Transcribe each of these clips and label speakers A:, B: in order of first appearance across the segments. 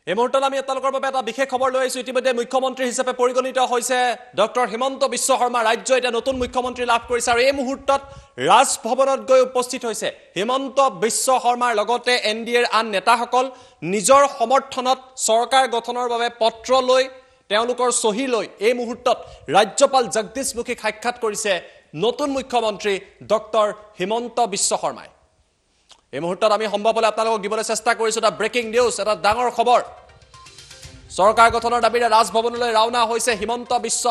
A: এই মুহূৰ্তত আমি আপোনালোকৰ বাবে এটা বিশেষ খবৰ লৈ আহিছোঁ। ইতিমধ্যে মুখ্যমন্ত্ৰী হিচাপে পৰিগণিত হৈছে ডক্টৰ হিমন্ত বিশ্ব শৰ্মা। ৰাজ্য এতিয়া নতুন মুখ্যমন্ত্ৰী লাভ কৰিছে আৰু এই মুহূৰ্তত ৰাজভৱনত গৈ উপস্থিত হৈছে হিমন্ত বিশ্ব শৰ্মাৰ লগতে NDAৰ আন নেতাসকল। নিজৰ সমৰ্থনত চৰকাৰ গঠনৰ বাবে পত্ৰ লৈ তেওঁলোকৰ চহী লৈ এই মুহূৰ্তত ৰাজ্যপাল জগদীশ মুখীক সাক্ষাৎ কৰিছে নতুন মুখ্যমন্ত্ৰী ডক্টৰ হিমন্ত বিশ্ব শৰ্মাই। এই মুহূৰ্তত আমি সম্ভৱ হলে আপোনালোকক দিবলৈ চেষ্টা কৰিছো এটা ব্ৰেকিং নিউজ, এটা ডাঙৰ খবৰ। চৰকাৰ গঠনৰ দাবীৰে ৰাজভৱনলৈ ৰাওনা হৈছে হিমন্ত বিশ্ব।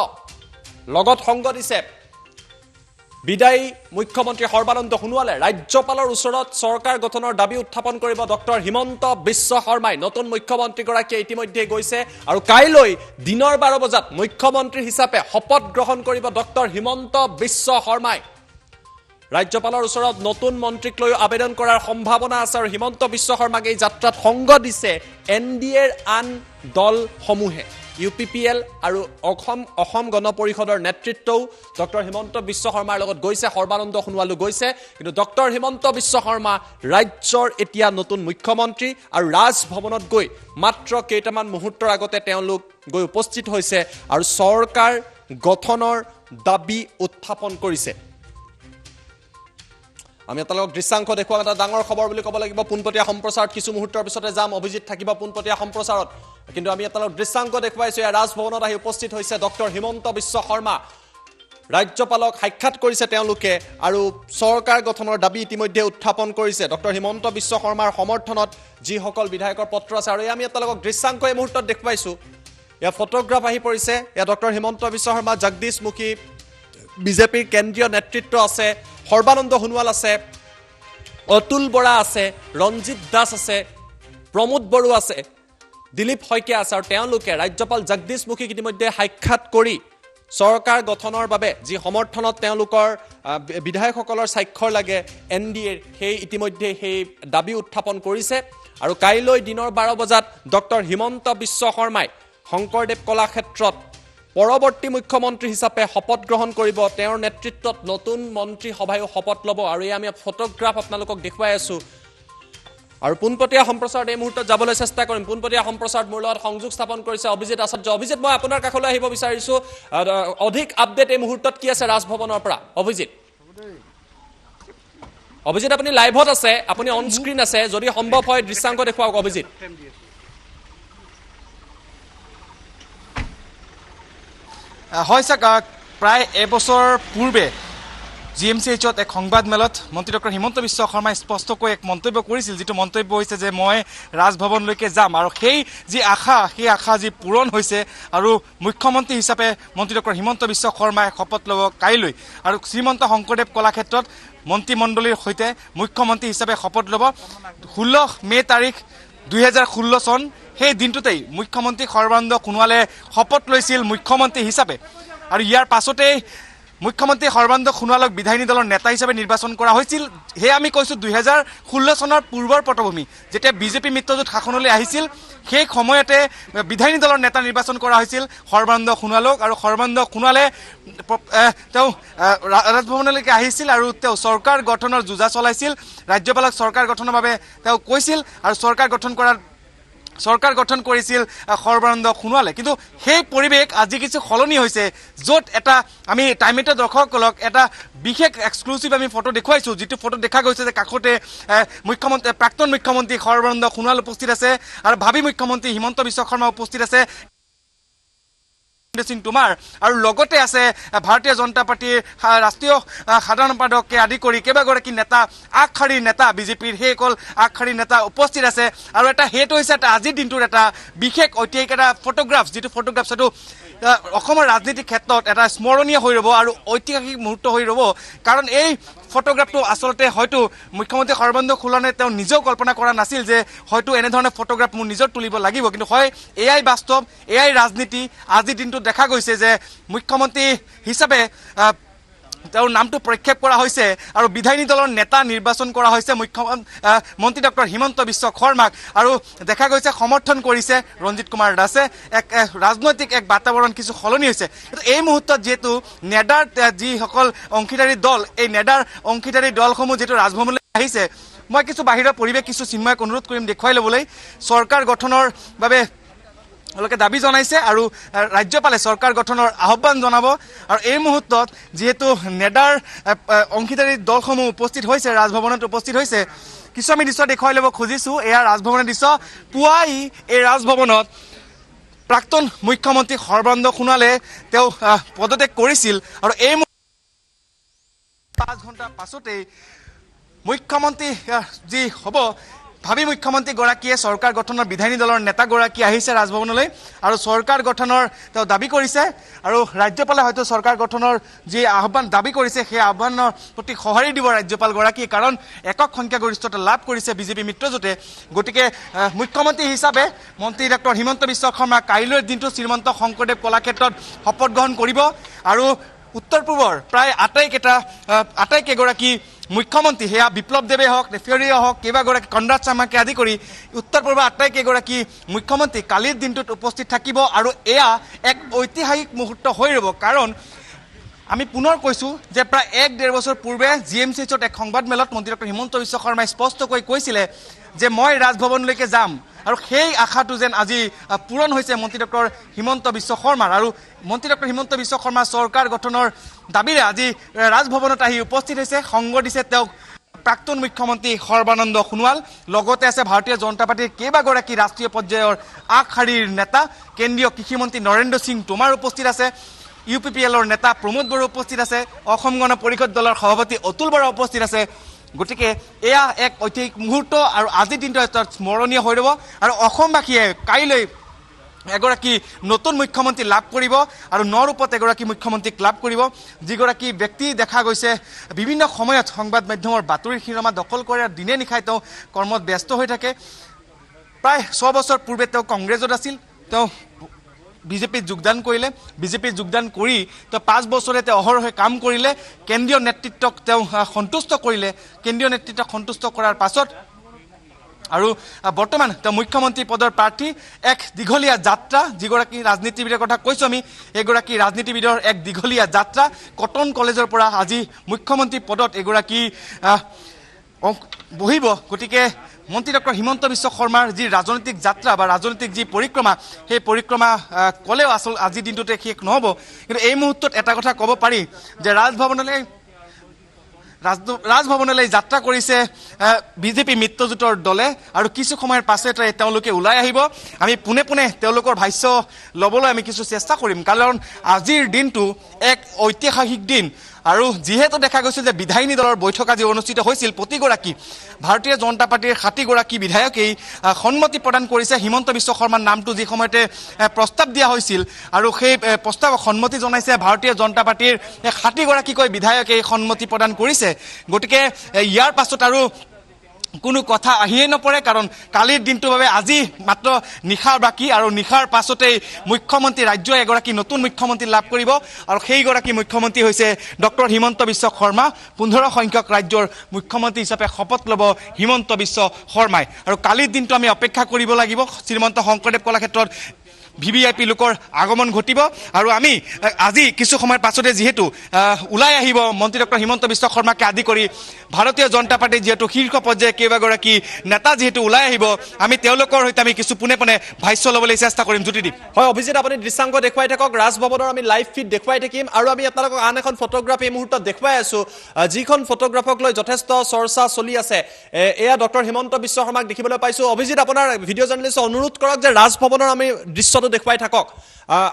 A: লগত সংগ দিছে বিদায়ী মুখ্যমন্ত্ৰী সৰ্বানন্দ সোণোৱালে। ৰাজ্যপালৰ ওচৰত চৰকাৰ গঠনৰ দাবী উত্থাপন কৰিব ডক্টৰ হিমন্ত বিশ্ব শৰ্মাই। নতুন মুখ্যমন্ত্ৰীগৰাকীয়ে ইতিমধ্যে গৈছে আৰু কাইলৈ দিনৰ 12 বজাত মুখ্যমন্ত্ৰী হিচাপে শপত গ্ৰহণ কৰিব ডক্টৰ হিমন্ত বিশ্ব শৰ্মাই। ৰাজ্যপালৰ ওচৰত নতুন মন্ত্ৰীক লৈ আবেদন কৰাৰ সম্ভাৱনা আছে আৰু হিমন্ত বিশ্ব শৰ্মাক এই যাত্ৰাত সংগ দিছে NDAৰ আন দলসমূহে। UPPL আৰু অসম গণ পৰিষদৰ নেতৃত্বও ডক্টৰ হিমন্ত বিশ্ব শৰ্মাৰ লগত গৈছে, সৰ্বানন্দ সোণোৱালো গৈছে। কিন্তু ডক্টৰ হিমন্ত বিশ্ব শৰ্মা ৰাজ্যৰ এতিয়া নতুন মুখ্যমন্ত্ৰী আৰু ৰাজভৱনত গৈ মাত্ৰ কেইটামান মুহূৰ্তৰ আগতে তেওঁলোক গৈ উপস্থিত হৈছে আৰু চৰকাৰ গঠনৰ দাবী উত্থাপন কৰিছে। আমি আপোনালোকক দৃশ্যাংশ দেখুৱাম, এটা ডাঙৰ খবৰ বুলি ক'ব লাগিব। পোনপটীয়া সম্প্ৰচাৰত কিছু মুহূৰ্তৰ পিছতে যাম, অভিজিত থাকিব পোনপটীয়া সম্প্ৰচাৰত। কিন্তু আমি আপোনালোকক দৃশ্যাংশ দেখুৱাইছোঁ। এয়া ৰাজভৱনত আহি উপস্থিত হৈছে ডক্টৰ হিমন্ত বিশ্ব শৰ্মা। ৰাজ্যপালক সাক্ষাৎ কৰিছে তেওঁলোকে আৰু চৰকাৰ গঠনৰ দাবী ইতিমধ্যে উত্থাপন কৰিছে। ডক্টৰ হিমন্ত বিশ্ব শৰ্মাৰ সমৰ্থনত যিসকল বিধায়কৰ পত্ৰ আছে আৰু আমি আপোনালোকক দৃশ্যাংশ এই মুহূৰ্তত দেখুৱাইছোঁ। এয়া ফটোগ্ৰাফ আহি পৰিছে। এয়া ডক্টৰ হিমন্ত বিশ্ব শৰ্মা, জগদীশ মুখী, বিজেপিৰ কেন্দ্ৰীয় নেতৃত্ব আছে, সৰ্বানন্দ সোণোৱাল আছে, অতুল বৰা আছে, ৰঞ্জিত দাস আছে, প্ৰমোদ বড়ো আছে, দিলীপ শইকীয়া আছে আৰু তেওঁলোকে ৰাজ্যপাল জগদীশ মুখীক ইতিমধ্যে সাক্ষাৎ কৰি চৰকাৰ গঠনৰ বাবে যি সমৰ্থনত তেওঁলোকৰ বিধায়কসকলৰ স্বাক্ষৰ লাগে NDAৰ, সেই ইতিমধ্যে সেই দাবী উত্থাপন কৰিছে। আৰু কাইলৈ দিনৰ 12 বজাত ডক্টৰ হিমন্ত বিশ্ব শৰ্মাই শংকৰদেৱ কলাক্ষেত্ৰত পৰৱৰ্তী মুখ্যমন্ত্ৰী হিচাপে শপত গ্ৰহণ কৰিব। তেওঁৰ নেতৃত্বত নতুন মন্ত্ৰী সভায়ো শপত ল'ব আৰু এই আমি ফটোগ্ৰাফ আপোনালোকক দেখুৱাই আছোঁ। আৰু পোনপটীয়া সম্প্ৰচাৰত এই মুহূৰ্তত যাবলৈ চেষ্টা কৰিম। পোনপটীয়া সম্প্ৰচাৰত মোৰ লগত সংযোগ স্থাপন কৰিছে অভিজিত আচাৰ্য। অভিজিত, মই আপোনাৰ কাষলৈ আহিব বিচাৰিছোঁ। অধিক আপডেট এই মুহূৰ্তত কি আছে ৰাজভৱনৰ পৰা? অভিজিত, আপুনি লাইভত আছে, আপুনি অন স্ক্ৰীন আছে, যদি সম্ভৱ হয় দৃশ্যাংশ দেখুৱাওক অভিজিত।
B: হয় চাক, প্ৰায় এবছৰ পূৰ্বে GMCHত এক সংবাদমেলত মন্ত্ৰী ডক্টৰ হিমন্ত বিশ্ব শৰ্মাই স্পষ্টকৈ এক মন্তব্য কৰিছিল, যিটো মন্তব্য হৈছে যে মই ৰাজভৱনলৈকে যাম। আৰু সেই যি আশা, সেই আশা যি পূৰণ হৈছে আৰু মুখ্যমন্ত্ৰী হিচাপে মন্ত্ৰী ডক্টৰ হিমন্ত বিশ্ব শৰ্মাই শপত ল'ব কাইলৈ আৰু শ্ৰীমন্ত শংকৰদেৱ কলাক্ষেত্ৰত মন্ত্ৰীমণ্ডলীৰ সৈতে মুখ্যমন্ত্ৰী হিচাপে শপত ল'ব 16 মে তাৰিখ 2016 চন। সেই দিনটোতেই মুখ্যমন্ত্ৰী সৰ্বানন্দ সোণোৱালে শপত লৈছিল মুখ্যমন্ত্ৰী হিচাপে আৰু ইয়াৰ পাছতেই মুখ্যমন্ত্ৰী সৰ্বানন্দ সোণোৱালক বিধায়িনী দলৰ নেতা হিচাপে নিৰ্বাচন কৰা হৈছিল। সেয়া আমি কৈছোঁ 2016 চনৰ পূৰ্বৰ পটভূমি, যেতিয়া বিজেপি মিত্ৰজোঁট শাসনলৈ আহিছিল। সেই সময়তে বিধায়িনী দলৰ নেতা নিৰ্বাচন কৰা হৈছিল সৰ্বানন্দ সোণোৱালক আৰু সৰ্বানন্দ সোণোৱালে তেওঁ ৰাজভৱনলৈকে আহিছিল আৰু তেওঁ চৰকাৰ গঠনৰ যুঁজা চলাইছিল। ৰাজ্যপালক চৰকাৰ গঠনৰ বাবে তেওঁ কৈছিল আৰু চৰকাৰ গঠন কৰিছিল সৰ্বানন্দ সোণোৱালে। কিন্তু সেই পৰিৱেশ আজি কিছু সলনি হৈছে, য'ত এটা আমি টাইমেটৰ দৰ্শকসকলক এটা বিশেষ এক্সক্লুচিভ আমি ফটো দেখুৱাইছোঁ, যিটো ফটো দেখা গৈছে যে কাষতে প্ৰাক্তন মুখ্যমন্ত্ৰী সৰ্বানন্দ সোণোৱাল উপস্থিত আছে আৰু ভাবি মুখ্যমন্ত্ৰী হিমন্ত বিশ্ব শৰ্মা উপস্থিত আছে সিং তোমাৰ আৰু লগতে আছে ভাৰতীয় জনতা পাৰ্টীৰ ৰাষ্ট্ৰীয় সাধাৰণ সম্পাদককে আদি কৰি কেইবাগৰাকী নেতা, আগশাৰীৰ নেতা বিজেপিৰ সেইসকল আগশাৰীৰ নেতা উপস্থিত আছে। আৰু সেইটো হৈছে আজিৰ দিনটোৰ এটা বিশেষ ঐতিহাসিক এটা ফটোগ্ৰাফ, যিটো ফটোগ্ৰাফ সেইটো অসমৰ ৰাজনীতিৰ ক্ষেত্ৰত এটা স্মৰণীয় হৈ ৰ'ব আৰু ঐতিহাসিক মুহূৰ্ত হৈ ৰ'ব। কাৰণ এই ফটোগ্ৰাফটো আচলতে হয়তো মুখ্যমন্ত্ৰী সৰ্বানন্দ সোণোৱালে তেওঁ নিজেও কল্পনা কৰা নাছিল যে হয়তো এনেধৰণে ফটোগ্ৰাফ মোৰ নিজৰ তুলিব লাগিব। কিন্তু হয়, এয়াই বাস্তৱ, এয়াই ৰাজনীতি। আজিৰ দিনটোত দেখা গৈছে যে মুখ্যমন্ত্ৰী হিচাপে তেওঁৰ নামটো প্ৰক্ষেপ কৰা হৈছে আৰু বিধায়িনী দলৰ নেতা নিৰ্বাচন কৰা হৈছে মন্ত্ৰী ডক্টৰ হিমন্ত বিশ্ব শৰ্মাক। আৰু দেখা গৈছে সমৰ্থন কৰিছে ৰঞ্জিত কুমাৰ দাসে। এক ৰাজনৈতিক এক বাতাবৰণ কিছু সলনি হৈছে। এই মুহূৰ্তত যিহেতু নেডাৰ যিসকল অংশীদাৰী দল, এই নেডাৰ অংশীদাৰী দলসমূহ যিহেতু ৰাজভৱনলৈ আহিছে, মই কিছু বাহিৰৰ পৰিৱেশ কিছু চিন্ময়ক অনুৰোধ কৰিম দেখুৱাই ল'বলৈ চৰকাৰ গঠনৰ বাবে তেওঁলোকে দাবী জনাইছে আৰু ৰাজ্যপালে চৰকাৰ গঠনৰ আহ্বান জনাব আৰু এই মুহূৰ্তত যেহেতু নেডাৰ অংশীদাৰী দলসমূহ উপস্থিত হৈছে ৰাজভৱনত উপস্থিত হৈছে কিছু আমি দৃশ্য দেখুৱাই ল'ব খুজিছোঁ এয়া ৰাজভৱনৰ দৃশ্য পুৱাই এই ৰাজভৱনত প্ৰাক্তন মুখ্যমন্ত্ৰী সৰ্বানন্দ সোণোৱালে তেওঁ পদত্যাগ কৰিছিল আৰু এই 5 ঘণ্টা পাছতেই মুখ্যমন্ত্ৰী যি হ'ব ভাবি মুখ্যমন্ত্ৰীগৰাকীয়ে চৰকাৰ গঠনৰ বিধায়িনী দলৰ নেতাগৰাকী আহিছে ৰাজভৱনলৈ আৰু চৰকাৰ গঠনৰ তেওঁ দাবী কৰিছে আৰু ৰাজ্যপালে হয়তো চৰকাৰ গঠনৰ যি আহ্বান দাবী কৰিছে সেই আহ্বানৰ প্ৰতি সঁহাৰি দিব ৰাজ্যপালগৰাকী কাৰণ একক সংখ্যাগৰিষ্ঠতা লাভ কৰিছে বিজেপি মিত্ৰজোঁটে গতিকে মুখ্যমন্ত্ৰী হিচাপে মন্ত্ৰী ডক্টৰ হিমন্ত বিশ্ব শৰ্মা কাইলৈৰ দিনটো শ্ৰীমন্ত শংকৰদেৱ কলাক্ষেত্ৰত শপত গ্ৰহণ কৰিব আৰু উত্তৰ পূবৰ প্ৰায় আটাইকেইগৰাকী মুখ্যমন্ত্ৰী সেয়া বিপ্লৱ দেৱে হওক নেফিয়ৰিয়ে হওক কেইবাগৰাকী কনৰাড শৰ্মাকে আদি কৰি উত্তৰ পূৰ্বৰ আটাইকেইগৰাকী মুখ্যমন্ত্ৰী কালিৰ দিনটোত উপস্থিত থাকিব আৰু এয়া এক ঐতিহাসিক মুহূৰ্ত হৈ ৰ'ব কাৰণ আমি পুনৰ কৈছোঁ যে প্ৰায় 1-1.5 বছৰ পূৰ্বে GMCHত এক সংবাদমেলত মন্ত্ৰী ডক্টৰ হিমন্ত বিশ্ব শৰ্মাই স্পষ্টকৈ কৈছিলে যে মই ৰাজভৱনলৈকে যাম আৰু সেই আশাটো যেন আজি পূৰণ হৈছে মন্ত্ৰী ডক্টৰ হিমন্ত বিশ্ব শৰ্মাৰ আৰু মন্ত্ৰী ডক্টৰ হিমন্ত বিশ্ব শৰ্মা চৰকাৰ গঠনৰ দাবীৰে আজি ৰাজভৱনত আহি উপস্থিত হৈছে সংগ দিছে তেওঁক প্ৰাক্তন মুখ্যমন্ত্ৰী সৰ্বানন্দ সোণোৱাল লগতে আছে ভাৰতীয় জনতা পাৰ্টিৰ কেইবাগৰাকী ৰাষ্ট্ৰীয় পৰ্যায়ৰ আগশাৰীৰ নেতা কেন্দ্ৰীয় কৃষিমন্ত্ৰী নৰেন্দ্ৰ সিং টোমাৰ উপস্থিত আছে UPPLৰ নেতা প্ৰমোদ বড়ো উপস্থিত আছে অসম গণ পৰিষদ দলৰ সভাপতি অতুল বৰা উপস্থিত আছে গতিকে এয়া এক ঐতিহাসিক মুহূৰ্ত আৰু আজিৰ দিনটো এটা স্মৰণীয় হৈ ৰ'ব আৰু অসমবাসীয়ে কাইলৈ এগৰাকী নতুন মুখ্যমন্ত্ৰী লাভ কৰিব আৰু নৰূপত এগৰাকী মুখ্যমন্ত্ৰীক লাভ কৰিব যিগৰাকী ব্যক্তি দেখা গৈছে বিভিন্ন সময়ত সংবাদ মাধ্যমৰ বাতৰিৰ শিৰোনামা দখল কৰে দিনে নিশাই তেওঁ কৰ্মত ব্যস্ত হৈ থাকে প্ৰায় 6 বছৰ পূৰ্বে তেওঁ কংগ্ৰেছত আছিল তেওঁ বিজেপিত যোগদান কৰিলে বিজেপিত যোগদান কৰি তেওঁ 5 বছৰে তেওঁ অহৰহে কাম কৰিলে কেন্দ্ৰীয় নেতৃত্বক তেওঁ সন্তুষ্ট কৰিলে কেন্দ্ৰীয় নেতৃত্বক সন্তুষ্ট কৰাৰ পাছত আৰু বৰ্তমান তেওঁ মুখ্যমন্ত্ৰী পদৰ প্ৰাৰ্থী এক দীঘলীয়া যাত্ৰা যিগৰাকী ৰাজনীতিবিদৰ কথা কৈছোঁ আমি এগৰাকী ৰাজনীতিবিদৰ এক দীঘলীয়া যাত্ৰা কটন কলেজৰ পৰা আজি মুখ্যমন্ত্ৰী পদত এগৰাকী বহিব গতিকে মন্ত্ৰী ডক্টৰ হিমন্ত বিশ্ব শৰ্মাৰ যি ৰাজনৈতিক যাত্ৰা বা ৰাজনৈতিক যি পৰিক্ৰমা সেই পৰিক্ৰমা ক'লেও আচল আজিৰ দিনটোতে শেষ নহ'ব কিন্তু এই মুহূৰ্তত এটা কথা ক'ব পাৰি যে ৰাজভৱনলৈ যাত্ৰা কৰিছে বিজেপি মিত্ৰজোঁটৰ দলে আৰু কিছু সময়ৰ পাছতে তেওঁলোকে ওলাই আহিব আমি পোনে পোনে তেওঁলোকৰ ভাষ্য ল'বলৈ আমি কিছু চেষ্টা কৰিম কাৰণ আজিৰ দিনটো এক ঐতিহাসিক দিন আৰু যিহেতু দেখা গৈছিল যে বিধায়িনী দলৰ বৈঠক আজি অনুষ্ঠিত হৈছিল প্ৰতিগৰাকী ভাৰতীয় জনতা পাৰ্টিৰ 60গৰাকী বিধায়কেই সন্মতি প্ৰদান কৰিছে হিমন্ত বিশ্ব শৰ্মাৰ নামটো যি সময়তে প্ৰস্তাৱ দিয়া হৈছিল আৰু সেই প্ৰস্তাৱক সন্মতি জনাইছে ভাৰতীয় জনতা পাৰ্টিৰ 60গৰাকীকৈ বিধায়কে সন্মতি প্ৰদান কৰিছে গতিকে ইয়াৰ পাছত আৰু কোনো কথা আহিয়ে নপৰে কাৰণ কালিৰ দিনটোৰ বাবে আজি মাত্ৰ নিশাৰ বাকী আৰু নিশাৰ পাছতেই মুখ্যমন্ত্ৰী ৰাজ্যই এগৰাকী নতুন মুখ্যমন্ত্ৰী লাভ কৰিব আৰু সেইগৰাকী মুখ্যমন্ত্ৰী হৈছে ডক্টৰ হিমন্ত বিশ্ব শৰ্মা 15 সংখ্যক ৰাজ্যৰ মুখ্যমন্ত্ৰী হিচাপে শপত ল'ব হিমন্ত বিশ্ব শৰ্মাই আৰু কালিৰ দিনটো আমি অপেক্ষা কৰিব লাগিব শ্ৰীমন্ত শংকৰদেৱ কলাক্ষেত্ৰত VVIP লোকৰ আগমন ঘটিব আৰু আমি আজি কিছু সময়ৰ পাছতে যেহেতু ওলাই আহিব মন্ত্ৰী ডক্টৰ হিমন্ত বিশ্ব শৰ্মাকে আদি কৰি ভাৰতীয় জনতা পাৰ্টি যেহেতু শীৰ্ষ পৰ্যায়ে কেইবাগৰাকী নেতা যেহেতু ওলাই আহিব আমি তেওঁলোকৰ সৈতে আমি কিছু পোনে পোনে ভাষ্য ল'বলৈ চেষ্টা কৰিম জ্যোতিদীপ
A: হয় অভিজিত আপুনি দৃশ্যাংক দেখুৱাই থাকক ৰাজভৱনৰ আমি লাইভ ফিড দেখুৱাই থাকিম আৰু আমি আপোনালোকক আন এখন ফটোগ্ৰাফ এই মুহূৰ্তত দেখুৱাই আছো যিখন ফটোগ্ৰাফক লৈ যথেষ্ট চৰ্চা চলি আছে এয়া ডক্টৰ হিমন্ত বিশ্ব শৰ্মাক দেখিবলৈ পাইছো অভিজিত আপোনাৰ ভিডিঅ' জাৰ্নেলিষ্ট অনুৰোধ কৰক যে ৰাজভৱনৰ আমি দৃশ্যটো দেখুৱাই থাকক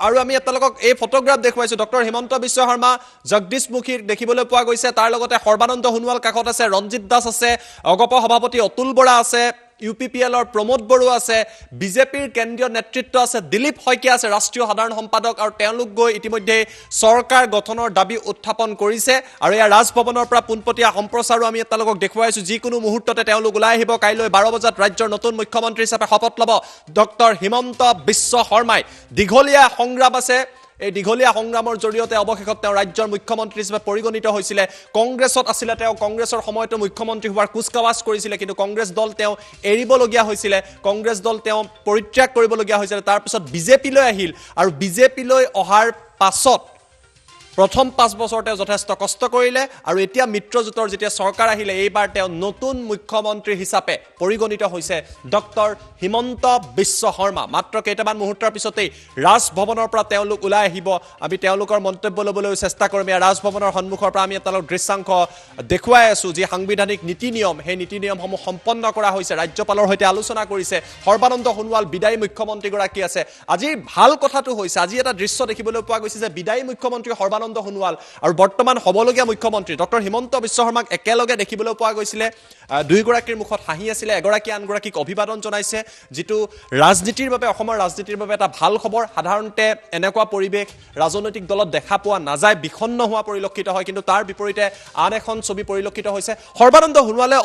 A: আৰু আমি আপোনালোকক এই ফটোগ্ৰাফ দেখুৱাইছো ডক্টৰ হিমন্ত বিশ্ব শৰ্মা জগদীশ মুখীক দেখিবলৈ পোৱা গৈছে তাৰ লগতে সৰ্বানন্দ সোণোৱাল কাষত আছে ৰঞ্জিত দাস আছে অগপ সভাপতি অতুল বৰা আছে UPPLৰ প্ৰমোদ বড়ো আছে বিজেপিৰ কেন্দ্ৰীয় নেতৃত্ব আছে দিলীপ শইকীয়া আছে ৰাষ্ট্ৰীয় সাধাৰণ সম্পাদক আৰু তেওঁলোক গৈ ইতিমধ্যে চৰকাৰ গঠনৰ দাবী উত্থাপন কৰিছে আৰু এই ৰাজভৱনৰ পৰা পোনপটীয়া সম্প্ৰচাৰো আমি আপোনালোকক দেখুৱাইছো যিকোনো মুহূৰ্ততে তেওঁলোক ওলাই আহিব কাইলৈ 12 বজাত ৰাজ্যৰ নতুন মুখ্যমন্ত্ৰী হিচাপে শপত ল'ব ডক্টৰ হিমন্ত বিশ্ব শৰ্মাই দীঘলীয়া সংগ্ৰাম আছে এই দীঘলীয়া সংগ্ৰামৰ জৰিয়তে অৱশেষত তেওঁ ৰাজ্যৰ মুখ্যমন্ত্ৰী হিচাপে পৰিগণিত হৈছিলে কংগ্ৰেছত আছিল তেওঁ কংগ্ৰেছৰ সময়তো মুখ্যমন্ত্ৰী হোৱাৰ কুচকাৱাজ কৰিছিলে কিন্তু কংগ্ৰেছ দল তেওঁ এৰিবলগীয়া হৈছিলে কংগ্ৰেছ দল তেওঁ পৰিত্যাগ কৰিবলগীয়া হৈছিলে তাৰ পিছত বিজেপিলৈ আহিল আৰু বিজেপিলৈ অহাৰ পাছত প্ৰথম 5 বছৰ তেওঁ যথেষ্ট কষ্ট কৰিলে আৰু এতিয়া মিত্ৰজোঁটৰ যেতিয়া চৰকাৰ আহিলে এইবাৰ তেওঁ নতুন মুখ্যমন্ত্ৰী হিচাপে পৰিগণিত হৈছে ডক্টৰ হিমন্ত বিশ্ব শৰ্মা। মাত্ৰ কেইটামান মুহূৰ্তৰ পিছতেই ৰাজভৱনৰ পৰা তেওঁলোক ওলাই আহিব। আমি তেওঁলোকৰ মন্তব্য ল'বলৈ চেষ্টা কৰিম। ৰাজভৱনৰ সন্মুখৰ পৰা আমি তেওঁলোক দৃশ্যাংশ দেখুৱাই আছোঁ। যি সাংবিধানিক নীতি নিয়ম, সেই নীতি নিয়মসমূহ সম্পন্ন কৰা হৈছে। ৰাজ্যপালৰ সৈতে আলোচনা কৰিছে। সৰ্বানন্দ সোণোৱাল বিদায়ী মুখ্যমন্ত্ৰীগৰাকী আছে। আজিৰ ভাল কথাটো হৈছে আজি এটা দৃশ্য দেখিবলৈ পোৱা গৈছে যে বিদায়ী মুখ্যমন্ত্ৰী সৰ্বানন্দ সোণোৱাল আৰু বৰ্তমান হ'বলগীয়া মুখ্যমন্ত্ৰী ডক্টৰ হিমন্ত বিশ্ব শৰ্মাক একেলগে দেখিবলৈ পোৱা গৈছিলে। দুয়োগৰাকীৰ মুখত হাঁহি আছিলে। এগৰাকী আনগৰাকীক অভিবাদন জনাইছে, যিটো ৰাজনীতিৰ বাবে, অসমৰ ৰাজনীতিৰ বাবে এটা ভাল খবৰ। সাধাৰণতে এনেকুৱা পৰিৱেশ ৰাজনৈতিক দলত দেখা পোৱা নাযায়, বিষণ্ণ হোৱা পৰিলক্ষিত হয়। কিন্তু তাৰ বিপৰীতে আন এখন ছবি পৰিলক্ষিত হৈছে। সৰ্বানন্দ সোণোৱালে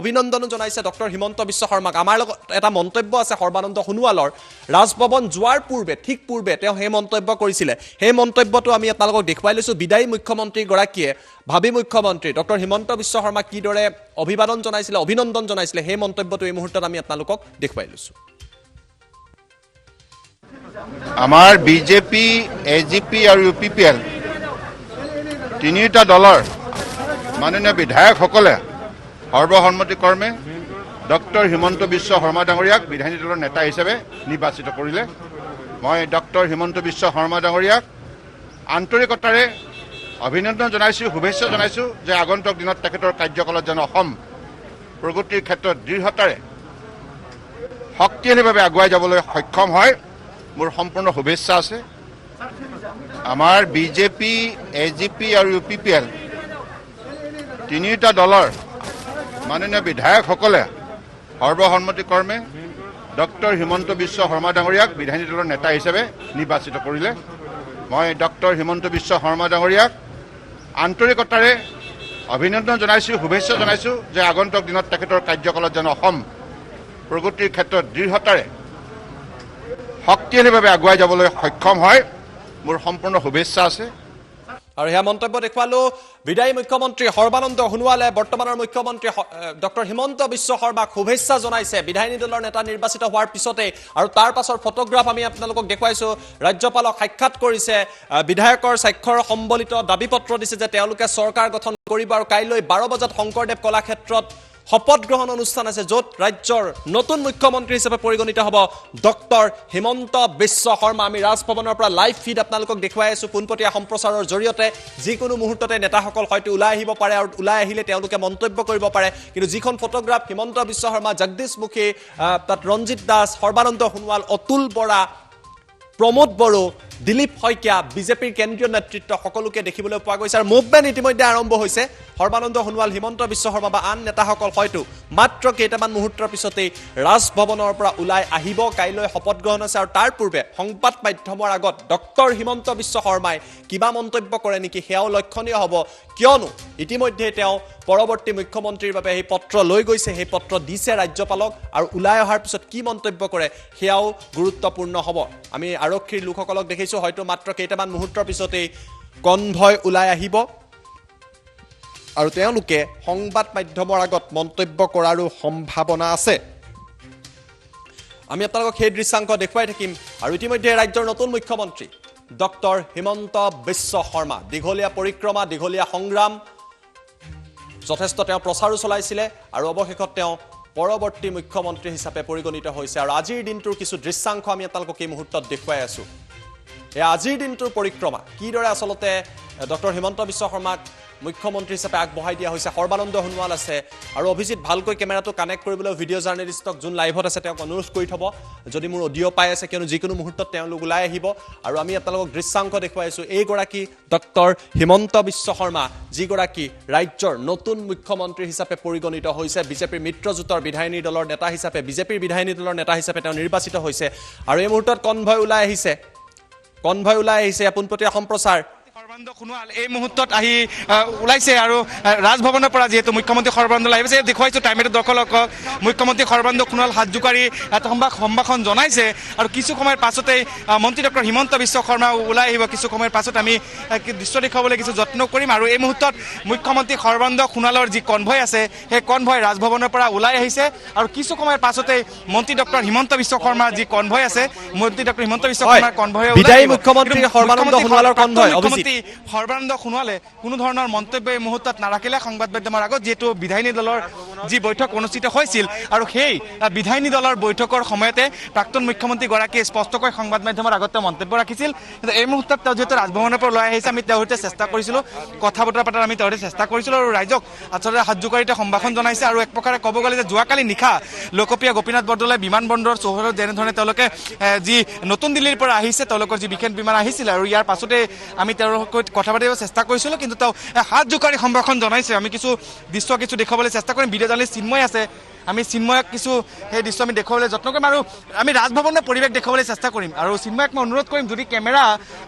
A: অভিনন্দনো জনাইছে ডক্টৰ হিমন্ত বিশ্ব শৰ্মাক। আমাৰ লগত এটা মন্তব্য আছে সৰ্বানন্দ সোণোৱালৰ। ৰাজভৱন যোৱাৰ পূৰ্বে, ঠিক পূৰ্বে তেওঁ সেই মন্তব্য কৰিছিলে। সেই মন্তব্যটো আমি আপোনালোকক দেখুৱাই লৈছোঁ। বিদায়ী মুখ্যমন্ত্ৰীগৰাকীয়ে ভাবী মুখ্যমন্ত্ৰী ডক্টৰ হিমন্ত বিশ্ব শৰ্মাক কিদৰে অভিবাদন জনাইছিলে, অভিনন্দন জনাইছিলে, সেই মন্তব্যটো এই মুহূৰ্তত আমি আপোনালোকক দেখুৱাই লৈছোঁ।
C: আমাৰ বিজেপি, এজিপি আৰু UPPL তিনিটা দলৰ মাননীয় বিধায়কসকলে সৰ্বসন্মতিক্ৰমে ডক্টৰ হিমন্ত বিশ্ব শৰ্মা ডাঙৰীয়াক বিধায়িনী দলৰ নেতা হিচাপে নিৰ্বাচিত কৰিলে। মই ডক্টৰ হিমন্ত বিশ্ব শৰ্মা ডাঙৰীয়াক আন্তৰিকতাৰে অভিনন্দন জনাইছোঁ, শুভেচ্ছা জনাইছোঁ যে আগন্তুক দিনত তেখেতৰ কাৰ্যকালত যেন অসম প্ৰগতিৰ ক্ষেত্ৰত দৃঢ়তাৰে শক্তিশালীভাৱে আগুৱাই যাবলৈ সক্ষম হয়, মোৰ সম্পূৰ্ণ শুভেচ্ছা আছে। আমাৰ বিজেপি, এজিপি আৰু UPPL তিনিটা দলৰ মাননীয় বিধায়কসকলে সৰ্বসন্মতিক্ৰমে ডক্টৰ হিমন্ত বিশ্ব শৰ্মা ডাঙৰীয়াক বিধায়িনী দলৰ নেতা হিচাপে নিৰ্বাচিত কৰিলে। মই ডক্টৰ হিমন্ত বিশ্ব শৰ্মা ডাঙৰীয়াক আন্তৰিকতাৰে অভিনন্দন জনাইছোঁ, শুভেচ্ছা জনাইছোঁ যে আগন্তুক দিনত তেখেতৰ কাৰ্যকালত যেন অসম প্ৰগতিৰ ক্ষেত্ৰত দৃঢ়তাৰে শক্তিশালীভাৱে আগুৱাই যাবলৈ সক্ষম হয়, মোৰ সম্পূৰ্ণ শুভেচ্ছা আছে।
A: আৰু সেয়া মন্তব্য দেখুৱালো বিদায়ী মুখ্যমন্ত্ৰী সৰ্বানন্দ সোণোৱালে। বৰ্তমানৰ মুখ্যমন্ত্ৰী ডক্টৰ হিমন্ত বিশ্ব শৰ্মাক শুভেচ্ছা জনাইছে বিধায়িনী দলৰ নেতা নিৰ্বাচিত হোৱাৰ পিছতেই। আৰু তাৰ পাছৰ ফটোগ্ৰাফ আমি আপোনালোকক দেখুৱাইছোঁ। ৰাজ্যপালক সাক্ষাৎ কৰিছে, বিধায়কৰ স্বাক্ষৰ সম্বলিত দাবী পত্ৰ দিছে যে তেওঁলোকে চৰকাৰ গঠন কৰিব। আৰু কাইলৈ 12 বজাত শংকৰদেৱ কলাক্ষেত্ৰত শপত গ্ৰহণ অনুষ্ঠান আছে, য'ত ৰাজ্যৰ নতুন মুখ্যমন্ত্ৰী হিচাপে পৰিগণিত হ'ব ডক্টৰ হিমন্ত বিশ্ব শৰ্মা। আমি ৰাজভৱনৰ পৰা লাইভ ফিড আপোনালোকক দেখুৱাই আছোঁ পোনপটীয়া সম্প্ৰচাৰৰ জৰিয়তে। যিকোনো মুহূৰ্ততে নেতাসকল হয়তো ওলাই আহিব পাৰে আৰু ওলাই আহিলে তেওঁলোকে মন্তব্য কৰিব পাৰে। কিন্তু যিখন ফটোগ্ৰাফ হিমন্ত বিশ্ব শৰ্মা, জগদীশ মুখী, তাত ৰঞ্জিত দাস, সৰ্বানন্দ সোণোৱাল, অতুল বৰা, প্ৰমোদ বড়ো, দিলীপ শইকীয়া, বিজেপিৰ কেন্দ্ৰীয় নেতৃত্ব সকলোকে দেখিবলৈ পোৱা গৈছে। আৰু মুভমেণ্ট ইতিমধ্যে আৰম্ভ হৈছে। সৰ্বানন্দ সোণোৱাল, হিমন্ত বিশ্ব শৰ্মা বা আন নেতাসকল হয়তো মাত্ৰ কেইটামান মুহূৰ্তৰ পিছতেই ৰাজভৱনৰ পৰা ওলাই আহিব। কাইলৈ শপত গ্ৰহণ আছে আৰু তাৰ পূৰ্বে সংবাদ মাধ্যমৰ আগত ডক্টৰ হিমন্ত বিশ্ব শৰ্মাই কিবা মন্তব্য কৰে নেকি সেয়াও লক্ষণীয় হ'ব। কিয়নো ইতিমধ্যে তেওঁ পৰৱৰ্তী মুখ্যমন্ত্ৰীৰ বাবে সেই পত্ৰ লৈ গৈছে, সেই পত্ৰ দিছে ৰাজ্যপালক। আৰু ওলাই অহাৰ পিছত কি মন্তব্য কৰে সেয়াও গুৰুত্বপূৰ্ণ হ'ব। আমি আৰক্ষীৰ লোকসকলক দেখিছোঁ, হয়তো মাত্ৰ কেইটামান মুহূৰ্তৰ পিছতেই কনভয় ওলাই আহিব আৰু তেওঁলোকে সংবাদ মাধ্যমৰ আগত মন্তব্য কৰাৰো সম্ভাৱনা আছে। আমি আপোনালোকক সেই দৃশ্যাংশ দেখুৱাই থাকিম। আৰু ইতিমধ্যে ৰাজ্যৰ নতুন মুখ্যমন্ত্ৰী ডক্টৰ হিমন্ত বিশ্ব শৰ্মা, দীঘলীয়া পৰিক্ৰমা, দীঘলীয়া সংগ্ৰাম, যথেষ্ট তেওঁ প্ৰচাৰো চলাইছিলে আৰু অৱশেষত তেওঁ পৰৱৰ্তী মুখ্যমন্ত্ৰী হিচাপে পৰিগণিত হৈছে। আৰু আজিৰ দিনটোৰ কিছু দৃশ্যাংশ আমি আপোনালোকক এই মুহূৰ্তত দেখুৱাই আছোঁ। এয়া আজিৰ দিনটোৰ পৰিক্ৰমা, কিদৰে আচলতে ডক্টৰ হিমন্ত বিশ্ব শৰ্মাক মুখ্যমন্ত্ৰী হিচাপে আগবঢ়াই দিয়া হৈছে। সৰ্বানন্দ সোণোৱাল আছে আৰু অভিজিত ভালকৈ কেমেৰাটো কানেক্ট কৰিবলৈ ভিডিঅ' জাৰ্নেলিষ্টক যোন লাইভত আছে তেওঁক অনুৰোধ কৰি থ'ব যদি মোৰ অডিঅ' পাই আছে, কিয়নো যিকোনো মুহূৰ্তত তেওঁলোক ওলাই আহিব। আৰু আমি আপোনালোকক দৃশ্যাংশ দেখুৱাইছোঁ। এইগৰাকী ডক্টৰ হিমন্ত বিশ্ব শৰ্মা, যিগৰাকী ৰাজ্যৰ নতুন মুখ্যমন্ত্ৰী হিচাপে পৰিগণিত হৈছে। বিজেপিৰ মিত্ৰজোঁটৰ বিধায়িনী দলৰ নেতা হিচাপে, বিজেপিৰ বিধায়িনী দলৰ নেতা হিচাপে তেওঁ নিৰ্বাচিত হৈছে। আৰু এই মুহূৰ্তত কনভয় ওলাই আহিছে, পোনপটীয়া সম্প্ৰচাৰ।
B: সৰ্বানন্দ সোণোৱাল এই মুহূৰ্তত আহি ওলাইছে আৰু ৰাজভৱনৰ পৰা যিহেতু মুখ্যমন্ত্ৰী সৰ্বানন্দ আহিছে দেখুৱাইছোঁ টাইমেটো দৰ্শকক। মুখ্যমন্ত্ৰী সৰ্বানন্দ সোণোৱাল হাত জোকাৰি এটা সম্ভাষণ জনাইছে। আৰু কিছু সময়ৰ পাছতেই মন্ত্ৰী ডক্টৰ হিমন্ত বিশ্ব শৰ্মা ওলাই আহিব। কিছু সময়ৰ পাছত আমি দৃশ্য দেখুৱাবলৈ কিছু যত্ন কৰিম। আৰু এই মুহূৰ্তত মুখ্যমন্ত্ৰী সৰ্বানন্দ সোণোৱালৰ যি কনভয় আছে সেই কনভয় ৰাজভৱনৰ পৰা ওলাই আহিছে। আৰু কিছু সময়ৰ পাছতেই মন্ত্ৰী ডক্টৰ হিমন্ত বিশ্ব শৰ্মাৰ যি কনভয় আছে, মন্ত্ৰী ডক্টৰ হিমন্ত বিশ্ব শৰ্মাৰ কনভয়
A: বিদায়ী মুখ্যমন্ত্ৰী সৰ্বানন্দ সোণোৱালৰ কনভয়।
B: সৰ্বানন্দ সোণোৱালে কোনো ধৰণৰ মন্তব্য এই মুহূৰ্তত নাৰাখিলে সংবাদ মাধ্যমৰ আগত, যিহেতু বিধায়িনী দলৰ যি বৈঠক অনুষ্ঠিত হৈছিল আৰু সেই বিধায়িনী দলৰ বৈঠকৰ সময়তে প্ৰাক্তন মুখ্যমন্ত্ৰীগৰাকীয়ে স্পষ্টকৈ সংবাদ মাধ্যমৰ আগত মন্তব্য ৰাখিছিল। কিন্তু এই মুহূৰ্তত তেওঁ যিহেতু ৰাজভৱনৰ পৰা ওলাই আহিছে, আমি তেওঁৰ সৈতে চেষ্টা কৰিছিলোঁ, কথা বতৰা পতাৰ আমি তেওঁৰ সৈতে চেষ্টা কৰিছিলোঁ আৰু ৰাইজক আচলতে হাত জোকাৰিতে সম্ভাষণ জনাইছে। আৰু এক প্ৰকাৰে ক'ব গ'লে যে যোৱাকালি নিশা লোকপ্ৰিয় গোপীনাথ বৰদলৈ বিমানবন্দৰ চৌহদত যেনেধৰণে তেওঁলোকে যি নতুন দিল্লীৰ পৰা আহিছে, তেওঁলোকৰ যি বিশেষ বিমান আহিছিল আৰু ইয়াৰ পাছতে আমি তেওঁৰ সৈতে কথা পাতিব চেষ্টা কৰিছিলোঁ, কিন্তু তেওঁ হাত জোকাৰি সম্ভাষণ জনাইছে। আমি কিছু দৃশ্য দেখুৱাবলৈ চেষ্টা কৰিম। ভিডিঅ' জাৰ্নেলিষ্ট চিন্ময় আছে, আমি চিন্ময়ক কিছু সেই দৃশ্য আমি দেখুৱাবলৈ যত্ন কৰিম আৰু আমি ৰাজভৱনৰ পৰিৱেশ দেখুৱাবলৈ চেষ্টা কৰিম। আৰু চিন্ময়ক মই অনুৰোধ কৰিম, যদি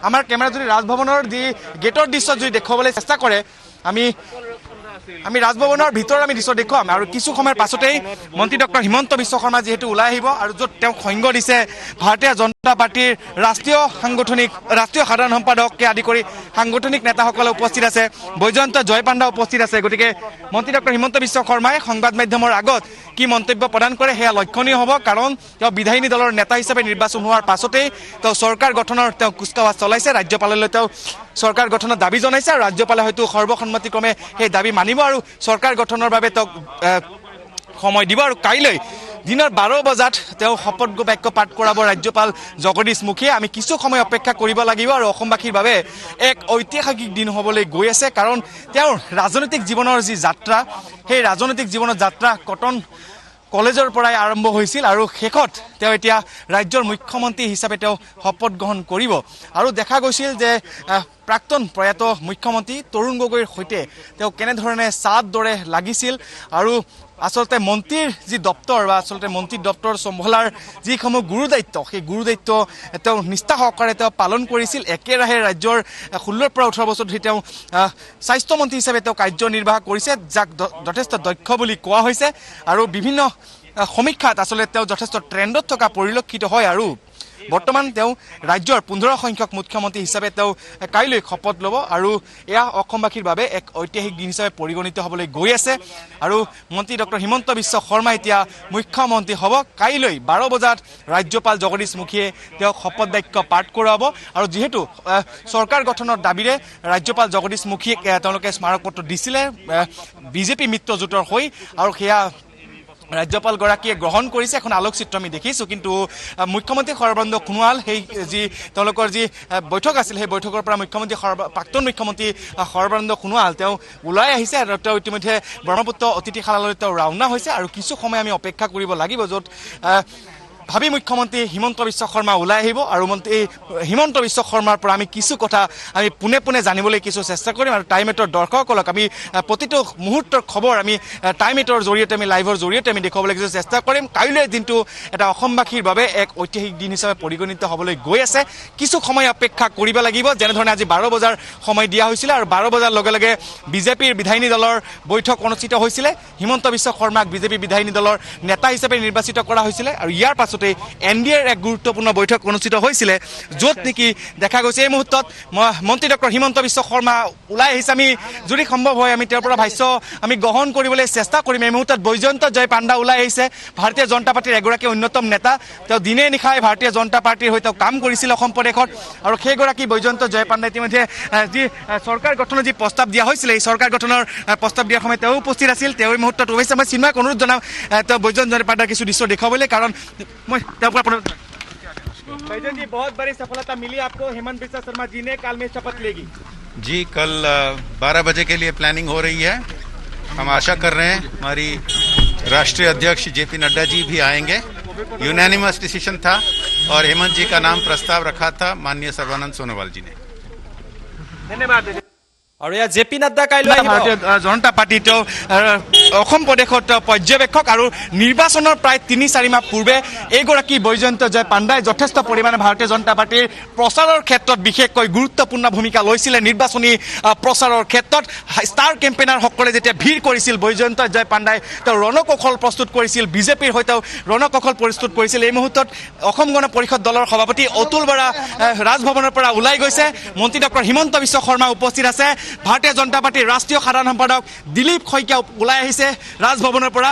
B: আমাৰ কেমেৰা যদি ৰাজভৱনৰ যি গেটৰ দৃশ্য যদি দেখুৱাবলৈ চেষ্টা কৰে, আমি ৰাজভৱনৰ ভিতৰত আমি দৃশ্য দেখুৱাম। আৰু কিছু সময়ৰ পাছতেই মন্ত্ৰী ডক্টৰ হিমন্ত বিশ্ব শৰ্মা যিহেতু ওলাই আহিব আৰু য'ত তেওঁক সংগ দিছে ভাৰতীয় জনতা পাৰ্টীৰ ৰাষ্ট্ৰীয় সাধাৰণ সম্পাদককে আদি কৰি সাংগঠনিক নেতাসকলে উপস্থিত আছে, বৈজয়ন্ত জয় পাণ্ডা উপস্থিত আছে। গতিকে মন্ত্ৰী ডক্টৰ হিমন্ত বিশ্ব শৰ্মাই সংবাদ মাধ্যমৰ আগত কি মন্তব্য প্ৰদান কৰে সেয়া লক্ষণীয় হ'ব, কাৰণ তেওঁ বিধায়িনী দলৰ নেতা হিচাপে নিৰ্বাচন হোৱাৰ পাছতেই তেওঁ চৰকাৰ গঠনৰ কুচকাৱাজ চলাইছে, ৰাজ্যপাললৈ তেওঁ চৰকাৰ গঠনৰ দাবী জনাইছে আৰু ৰাজ্যপালে হয়তো সৰ্বসন্মতিক্ৰমে সেই দাবী মানিব আৰু চৰকাৰ গঠনৰ বাবে তেওঁক সময় দিব। আৰু কাইলৈ দিনৰ 12 বজাত তেওঁ শপত বাক্য পাঠ কৰাব ৰাজ্যপাল জগদীশ মুখীয়ে। আমি কিছু সময় অপেক্ষা কৰিব লাগিব আৰু অসমবাসীৰ বাবে এক ঐতিহাসিক দিন হ'বলৈ গৈ আছে, কাৰণ তেওঁৰ ৰাজনৈতিক জীৱনৰ যি যাত্ৰা, সেই ৰাজনৈতিক জীৱনৰ যাত্ৰা কটন কলেজৰ পৰাই আৰম্ভ হৈছিল আৰু শেষত তেওঁ এতিয়া ৰাজ্যৰ মুখ্যমন্ত্ৰী হিচাপে তেওঁ শপত গ্ৰহণ কৰিব। আৰু দেখা গৈছিল যে প্ৰাক্তন প্ৰয়াত মুখ্যমন্ত্ৰী তৰুণ গগৈৰ সৈতে তেওঁ কেনেধৰণে ছাদ দৰে লাগিছিল আৰু আচলতে মন্ত্ৰীৰ যি দপ্তৰ বা আচলতে মন্ত্ৰী দপ্তৰ চম্ভালাৰ যিসমূহ গুৰুদায়িত্ব, সেই গুৰুদায়িত্ব তেওঁ নিষ্ঠা সহকাৰে তেওঁ পালন কৰিছিল। একেৰাহে ৰাজ্যৰ 16 পৰা 18 বছৰ ধৰি তেওঁ স্বাস্থ্যমন্ত্ৰী হিচাপে তেওঁ কাৰ্যনিৰ্বাহ কৰিছে, যাক যথেষ্ট দক্ষ বুলি কোৱা হৈছে আৰু বিভিন্ন সমীক্ষাত আচলতে তেওঁ যথেষ্ট ট্ৰেণ্ডত থকা পৰিলক্ষিত হয়। আৰু বৰ্তমান তেওঁ ৰাজ্যৰ 15 সংখ্যক মুখ্যমন্ত্ৰী হিচাপে তেওঁ কাইলৈ শপত ল'ব আৰু এয়া অসমবাসীৰ বাবে এক ঐতিহাসিক দিন হিচাপে পৰিগণিত হ'বলৈ গৈ আছে। আৰু মন্ত্ৰী ডক্টৰ হিমন্ত বিশ্ব শৰ্মা এতিয়া মুখ্যমন্ত্ৰী হ'ব। কাইলৈ 12 বজাত ৰাজ্যপাল জগদীশ মুখীয়ে তেওঁক শপত বাক্য পাঠ কৰাব। আৰু যিহেতু চৰকাৰ গঠনৰ দাবীৰে ৰাজ্যপাল জগদীশ মুখীয়ে তেওঁলোকে স্মাৰক পত্ৰ দিছিলে বিজেপি মিত্ৰজোঁটৰ হৈ, আৰু সেয়া ৰাজ্যপালগৰাকীয়ে গ্ৰহণ কৰিছে। এখন আলোকচিত্ৰ আমি দেখিছোঁ, কিন্তু মুখ্যমন্ত্ৰী সৰ্বানন্দ সোণোৱাল সেই যি তেওঁলোকৰ যি বৈঠক আছিল, সেই বৈঠকৰ পৰা প্ৰাক্তন মুখ্যমন্ত্ৰী সৰ্বানন্দ সোণোৱাল তেওঁ ওলাই আহিছে আৰু তেওঁ ইতিমধ্যে ব্ৰহ্মপুত্ৰ অতিথিশালালৈ তেওঁ ৰাওনা হৈছে। আৰু কিছু সময় আমি অপেক্ষা কৰিব লাগিব, য'ত ভাবি মুখ্যমন্ত্ৰী হিমন্ত বিশ্ব শৰ্মা ওলাই আহিব আৰু মন্ত্ৰী হিমন্ত বিশ্ব শৰ্মাৰ পৰা আমি কিছু কথা আমি পোনে জানিবলৈ কিছু চেষ্টা কৰিম। আৰু টাইম এইটৰ দৰ্শকসকলক আমি প্ৰতিটো মুহূৰ্তৰ খবৰ আমি টাইম এইটৰ জৰিয়তে আমি লাইভৰ জৰিয়তে আমি দেখুৱাবলৈ কিছু চেষ্টা কৰিম। কাইলৈৰ দিনটো এটা অসমবাসীৰ বাবে এক ঐতিহাসিক দিন হিচাপে পৰিগণিত হ'বলৈ গৈ আছে। কিছু সময় অপেক্ষা কৰিব লাগিব, যেনেধৰণে আজি 12 বজাৰ সময় দিয়া হৈছিলে আৰু 12 বজাৰ লগে লগে বিজেপিৰ বিধায়িনী দলৰ বৈঠক অনুষ্ঠিত হৈছিলে। হিমন্ত বিশ্ব শৰ্মাক বিজেপি বিধায়িনী দলৰ নেতা হিচাপে নিৰ্বাচিত কৰা হৈছিলে আৰু ইয়াৰ পাছতে এনডিএৰ এক গুৰুত্বপূৰ্ণ বৈঠক অনুষ্ঠিত হৈছিলে, য'ত নেকি দেখা গৈছে এই মুহূৰ্তত মন্ত্ৰী ডক্টৰ হিমন্ত বিশ্ব শৰ্মা ওলাই আহিছে। আমি যদি সম্ভৱ হয় আমি তেওঁৰ পৰা ভাষ্য আমি গ্ৰহণ কৰিবলৈ চেষ্টা কৰিম। এই মুহূৰ্তত বৈজয়ন্ত জয় পাণ্ডা ওলাই আহিছে, ভাৰতীয় জনতা পাৰ্টীৰ এগৰাকী অন্যতম নেতা। তেওঁ দিনে নিশাই ভাৰতীয় জনতা পাৰ্টীৰ হৈ তেওঁ কাম কৰিছিল অসম প্ৰদেশত, আৰু সেইগৰাকী বৈজয়ন্ত জয় পাণ্ডা ইতিমধ্যে যি চৰকাৰ গঠনৰ যি প্ৰস্তাৱ দিয়া হৈছিলে, এই চৰকাৰ গঠনৰ প্ৰস্তাৱ দিয়াৰ সময়ত তেওঁ উপস্থিত আছিল। তেওঁ এই মুহূৰ্তত অৱশ্যে মই চিন্ময়ক অনুৰোধ জনাম তেওঁ বৈজয়ন্ত জয় পাণ্ডাৰ কিছু দৃশ্য দেখুৱাবলৈ, কাৰণ मैं भाईजान जी बहुत बड़ी सफलता मिली आपको। हेमंत बिस्वा शर्मा जी ने काल में शपथ लेगी
D: जी। कल 12 बजे के लिए प्लानिंग हो रही है। हम आशा कर रहे हैं हमारी राष्ट्रीय अध्यक्ष जेपी नड्डा जी भी आएंगे। यूनानिमस डिसीजन था और हेमंत जी का नाम प्रस्ताव रखा था माननीय सर्बानंद सोनोवाल जी ने।
B: धन्यवाद।
A: আৰু ইয়াত জে পি নাড্ডা কাইলৈ
B: ভাৰতীয় জনতা পাৰ্টি তেওঁ অসম প্ৰদেশত পৰ্যবেক্ষক আৰু নিৰ্বাচনৰ প্ৰায় 3-4 মাহ পূৰ্বে এইগৰাকী বৈজয়ন্ত জয় পাণ্ডাই যথেষ্ট পৰিমাণে ভাৰতীয় জনতা পাৰ্টীৰ প্ৰচাৰৰ ক্ষেত্ৰত বিশেষকৈ গুৰুত্বপূৰ্ণ ভূমিকা লৈছিলে। নিৰ্বাচনী প্ৰচাৰৰ ক্ষেত্ৰত ষ্টাৰ কেম্পেইনাৰসকলে যেতিয়া ভিৰ কৰিছিল, বৈজয়ন্ত জয় পাণ্ডাই তেওঁ ৰণকৌশল প্ৰস্তুত কৰিছিল, বিজেপিৰ হৈ তেওঁ ৰণকৌশল প্ৰস্তুত কৰিছিল। এই মুহূৰ্তত অসম গণ পৰিষদ দলৰ সভাপতি অতুল বৰা ৰাজভৱনৰ পৰা ওলাই গৈছে। মন্ত্ৰী ডক্টৰ হিমন্ত বিশ্ব শৰ্মা উপস্থিত আছে। ভাৰতীয় জনতা পাৰ্টীৰ ৰাষ্ট্ৰীয় সাধাৰণ সম্পাদক দিলীপ শইকীয়া ওলাই আহিছে ৰাজভৱনৰ পৰা।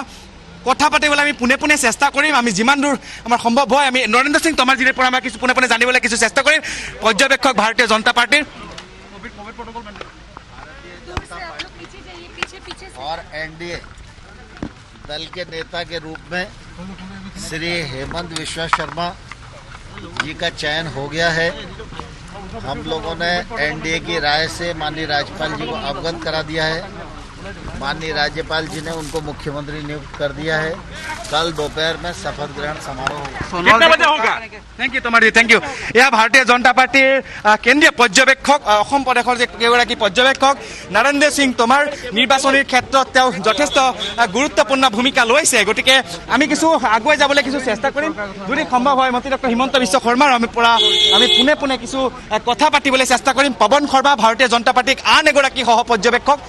B: কথা পাতিবলৈ আমি পোনে চেষ্টা কৰিম। আমি যিমান দূৰ আমাৰ সম্ভৱ হয় আমি নৰেন্দ্ৰ সিং তমাৰজিৰ পৰা আমাৰ কিছু পোনে জানিবলৈ কিছু চেষ্টা কৰিম। পৰ্যবেক্ষক ভাৰতীয় জনতা পাৰ্টীৰ
E: और एनडीए दल के नेता के रूप में श्री हेमंत विश्व शर्मा जी का चयन हो गया है। हम लोगों ने एनडीए की राय से माननीय राज्यपाल जी को अवगत करा दिया है। माननीय राज्यपाल जी ने उनको मुख्यमंत्री नियुक्त कर दिया है। कल दोपहर में शपथ ग्रहण समारोह होगा।
B: कितना बजे होगा? थैंक यू तुम्हारी थैंक यू। यह भारतीय जनता पार्टीर केंद्रीय पर्यवेक्षक অসম প্ৰদেশৰ যে কেইগৰাকী পৰ্যবেক্ষক নৰেন্দ্ৰ সিং তোমাৰ নিৰ্বাচনীৰ ক্ষেত্ৰত তেওঁ যথেষ্ট গুৰুত্বপূৰ্ণ ভূমিকা লৈছে। গতিকে আমি কিছু আগুৱাই যাবলৈ কিছু চেষ্টা কৰিম। যদি সম্ভৱ হয় মন্ত্ৰী ডক্টৰ হিমন্ত বিশ্ব শৰ্মাৰ আমি পোনে পোনে কিছু কথা পাতিবলৈ চেষ্টা কৰিম। পৱন শৰ্মা ভাৰতীয় জনতা পাৰ্টিক আন এগৰাকী সহ পৰ্যবেক্ষক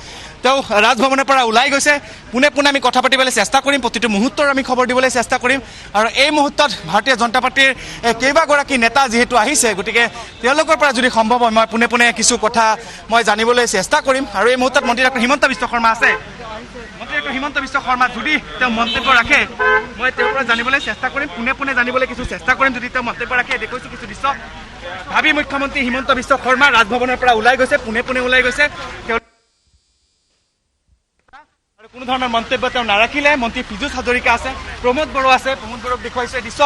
B: তেওঁ ৰাজভৱনৰ পৰা ওলাই গৈছে। পোনে পোনে আমি কথা পাতিবলৈ চেষ্টা কৰিম। প্ৰতিটো মুহূৰ্তৰ আমি খবৰ দিবলৈ চেষ্টা কৰিম। আৰু এই মুহূৰ্তত ভাৰতীয় জনতা পাৰ্টিৰ কেইবাগৰাকী নেতা যিহেতু আহিছে, গতিকে তেওঁলোকৰ পৰা যদি সম্ভৱ হয় মই পোনে পোনে কিছু কথা মই জানিবলৈ চেষ্টা কৰিম। আৰু এই মুহূৰ্তত মন্ত্ৰী ডক্টৰ হিমন্ত বিশ্ব শৰ্মা আছে। মন্ত্ৰী ডক্টৰ হিমন্ত বিশ্ব শৰ্মা যদি তেওঁ মন্তব্য ৰাখে মই তেওঁৰ পৰা জানিবলৈ চেষ্টা কৰিম। পোনে পোনে জানিবলৈ কিছু চেষ্টা কৰিম। যদি তেওঁ মন্তব্য ৰাখে দেখুৱাইছোঁ কিছু দৃশ্য। ভাবি মুখ্যমন্ত্ৰী হিমন্ত বিশ্ব শৰ্মা ৰাজভৱনৰ পৰা ওলাই গৈছে, পোনে পোনে ওলাই গৈছে। কোনো ধৰণৰ মন্তব্য তেওঁ নাৰাখিলে। মন্ত্ৰী পীযুষ হাজৰিকা আছে, প্ৰমোদ বড়ো আছে। প্ৰমোদ বড়োক দেখুৱাইছে দৃশ্য।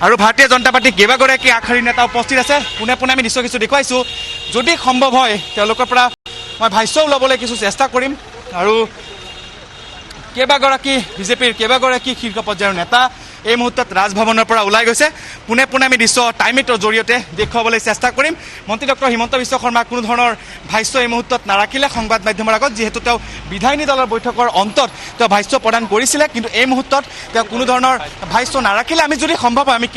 B: আৰু ভাৰতীয় জনতা পাৰ্টীৰ কেইবাগৰাকী আগশাৰীৰ নেতা উপস্থিত আছে। পোনে পোনে আমি দৃশ্য কিছু দেখুৱাইছোঁ। যদি সম্ভৱ হয় তেওঁলোকৰ পৰা মই ভাষ্যও ল'বলৈ কিছু চেষ্টা কৰিম। আৰু কেইবাগৰাকী বিজেপিৰ কেইবাগৰাকী শীৰ্ষ পৰ্যায়ৰ নেতা এই মুহূৰ্তত ৰাজভৱনৰ পৰা ওলাই গৈছে। পোনে পোনে আমি দৃশ্য টাইমিটৰ জৰিয়তে দেখুৱাবলৈ চেষ্টা কৰিম। মন্ত্ৰী ডক্টৰ হিমন্ত বিশ্ব শৰ্মা কোনো ধৰণৰ ভাষ্য এই মুহূৰ্তত নাৰাখিলে সংবাদ মাধ্যমৰ আগত, যিহেতু তেওঁ বিধায়িনী দলৰ বৈঠকৰ অন্তত তেওঁ ভাষ্য প্ৰদান কৰিছিলে। কিন্তু এই মুহূৰ্তত তেওঁ কোনো ধৰণৰ ভাষ্য নাৰাখিলে। আমি যদি সম্ভৱ হয় আমি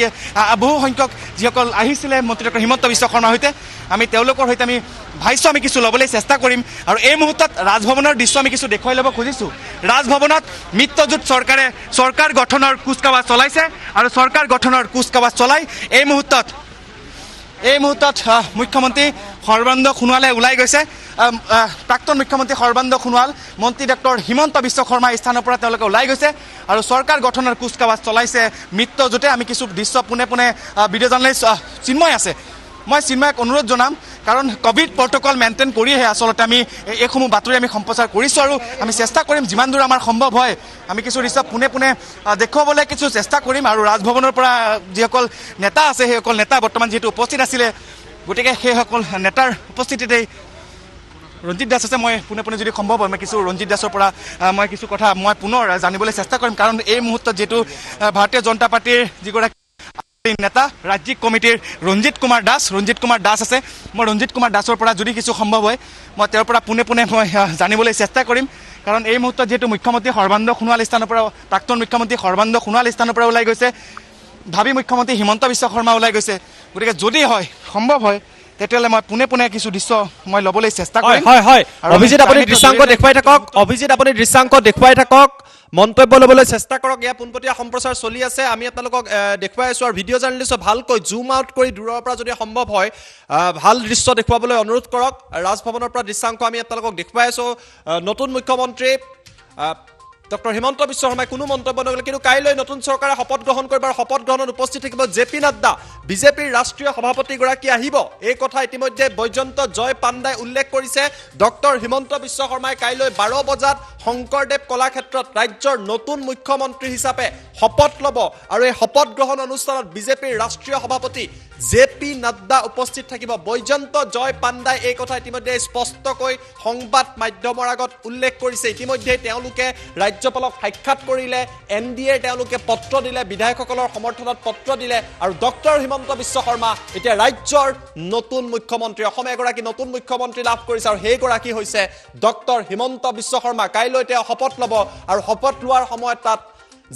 B: বহু সংখ্যক যিসকল আহিছিলে মন্ত্ৰী ডক্টৰ হিমন্ত বিশ্ব শৰ্মাৰ সৈতে আমি তেওঁলোকৰ সৈতে আমি ভাষ্য আমি কিছু ল'বলৈ চেষ্টা কৰিম। আৰু এই মুহূৰ্তত ৰাজভৱনৰ দৃশ্য আমি কিছু দেখুৱাই ল'ব খুজিছোঁ। ৰাজভৱনত মিত্ৰজোঁট চৰকাৰে চৰকাৰ গঠনৰ কুচকাৱাজ চলাইছে। আৰু চৰকাৰ গঠনৰ কুচকাৱাজ চলাই এই মুহূৰ্তত মুখ্যমন্ত্ৰী সৰ্বানন্দ সোণোৱালে ওলাই গৈছে। প্ৰাক্তন মুখ্যমন্ত্ৰী সৰ্বানন্দ সোণোৱাল, মন্ত্ৰী ডক্টৰ হিমন্ত বিশ্ব শৰ্মা এই স্থানৰ পৰা তেওঁলোকে ওলাই গৈছে। আৰু চৰকাৰ গঠনৰ কুচকাৱাজ চলাইছে মিত্ৰজোঁটে। আমি কিছু দৃশ্য পোনে পোনে ভিডিঅ' জাৰ্নেলিষ্ট চিন্ময় আছে, মই চিন্ময়ক অনুৰোধ জনাম, কাৰণ ক'ভিড প্ৰট'কল মেইনটেইন কৰিহে আচলতে আমি এইসমূহ বাতৰি আমি সম্প্ৰচাৰ কৰিছোঁ। আৰু আমি চেষ্টা কৰিম যিমান দূৰ আমাৰ সম্ভৱ হয় আমি কিছু দৃশ্য পোনে পোনে দেখুৱাবলৈ কিছু চেষ্টা কৰিম। আৰু ৰাজভৱনৰ পৰা যিসকল নেতা আছে সেইসকল নেতা বৰ্তমান যিহেতু উপস্থিত আছিলে, গতিকে সেইসকল নেতাৰ উপস্থিতিতেই ৰঞ্জিত দাস আছে। মই পোনে পোনে যদি সম্ভৱ হয় মই কিছু ৰঞ্জিত দাসৰ পৰা মই কিছু কথা মই পুনৰ জানিবলৈ চেষ্টা কৰিম। কাৰণ এই মুহূৰ্তত যিহেতু ভাৰতীয় জনতা পাৰ্টীৰ যিগৰাকী নেতা ৰাজ্যিক কমিটিৰ ৰঞ্জিত কুমাৰ দাস আছে। মই ৰঞ্জিত কুমাৰ দাসৰ পৰা যদি কিছু সম্ভৱ হয় মই তেওঁৰ পৰা পোনে পোনে মই জানিবলৈ চেষ্টা কৰিম। কাৰণ এই মুহূৰ্তত যিহেতু মুখ্যমন্ত্ৰী সৰ্বানন্দ সোণোৱাল স্থানৰ পৰা প্ৰাক্তন মুখ্যমন্ত্ৰী সৰ্বানন্দ সোণোৱাল স্থানৰ পৰা ওলাই গৈছে, ভাবি মুখ্যমন্ত্ৰী হিমন্ত বিশ্ব শৰ্মা ওলাই গৈছে। গতিকে যদি হয় সম্ভৱ হয় তেতিয়াহ'লে মই পোনে পোনে কিছু দৃশ্য মই ল'বলৈ চেষ্টা কৰিম।
A: অভিজিত আপুনি দৃশ্যাংক দেখুৱাই থাকক। অভিজিত আপুনি দৃশ্যাংক দেখুৱাই থাকক, মন্তব্য ল'বলৈ চেষ্টা কৰক। ইয়াৰ পোনপটীয়া সম্প্ৰচাৰ চলি আছে, আমি আপোনালোকক দেখুৱাই আছোঁ। আৰু ভিডিঅ' জাৰ্নেলিষ্ট ভালকৈ জুম আউট কৰি দূৰৰ পৰা যদি সম্ভৱ হয় ভাল দৃশ্য দেখুৱাবলৈ অনুৰোধ কৰক। ৰাজভৱনৰ পৰা দৃশ্যাংক আমি আপোনালোকক দেখুৱাই আছোঁ। নতুন মুখ্যমন্ত্ৰী ডক্টৰ হিমন্ত বিশ্ব শৰ্মাই কোনো মন্তব্য নকৰিলে, কিন্তু কাইলৈ নতুন চৰকাৰে শপত গ্ৰহণ কৰিব। আৰু শপত গ্ৰহণত উপস্থিত থাকিব জে.পি. নাড্ডা, বিজেপিৰ ৰাষ্ট্ৰীয় সভাপতিগৰাকী আহিব। এই কথা ইতিমধ্যে বৈজয়ন্ত জয় পাণ্ডাই উল্লেখ কৰিছে। ডক্টৰ হিমন্ত বিশ্ব শৰ্মাই কাইলৈ 12 বজাত শংকৰদেৱ কলাক্ষেত্ৰত ৰাজ্যৰ নতুন মুখ্যমন্ত্ৰী হিচাপে শপত ল'ব। আৰু এই শপত গ্ৰহণ অনুষ্ঠানত বিজেপিৰ ৰাষ্ট্ৰীয় সভাপতি জে.পি. নাড্ডা উপস্থিত থাকিব। বৈজয়ন্ত জয় পাণ্ডাই এই কথা ইতিমধ্যে স্পষ্টকৈ সংবাদ মাধ্যমৰ আগত উল্লেখ কৰিছে। ইতিমধ্যে তেওঁলোকে ৰাজ্যপালক সাক্ষাৎ কৰিলে, এনডিএৰ তেওঁলোকে পত্ৰ দিলে, বিধায়কসকলৰ সমৰ্থনত পত্ৰ দিলে। আৰু ডক্টৰ হিমন্ত বিশ্ব শৰ্মা এতিয়া ৰাজ্যৰ নতুন মুখ্যমন্ত্ৰী, অসমে এগৰাকী নতুন মুখ্যমন্ত্ৰী লাভ কৰিছে। আৰু সেইগৰাকী হৈছে ডক্টৰ হিমন্ত বিশ্ব শৰ্মা। কাইলৈ তেওঁ শপত ল'ব। আৰু শপত লোৱাৰ সময়ত তাত